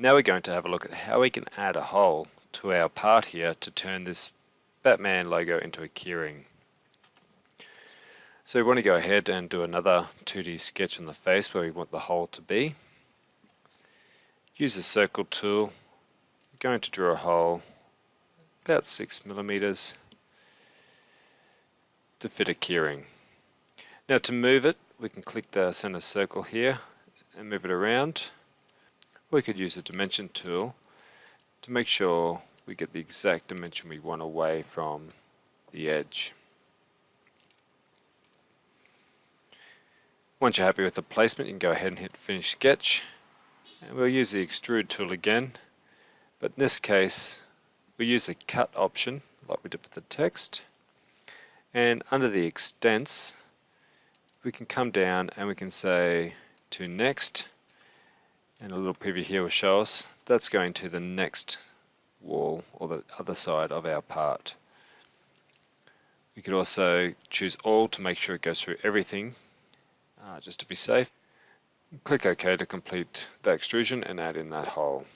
Now we're going to have a look at how we can add a hole to our part here to turn this Batman logo into a keyring. So we want to go ahead and do another 2D sketch on the face where we want the hole to be. Use the circle tool. We're going to draw a hole about 6mm to fit a keyring. Now to move it, we can click the center circle here and move it around. We could use the dimension tool to make sure we get the exact dimension we want away from the edge. Once you're happy with the placement, you can go ahead and hit Finish Sketch. And we'll use the Extrude tool again, but in this case we use the Cut option like we did with the text. And under the Extents, we can come down and we can say to Next, and a little preview here will show us that's going to the next wall or the other side of our part. We could also choose All to make sure it goes through everything, just to be safe. Click OK to complete the extrusion and add in that hole.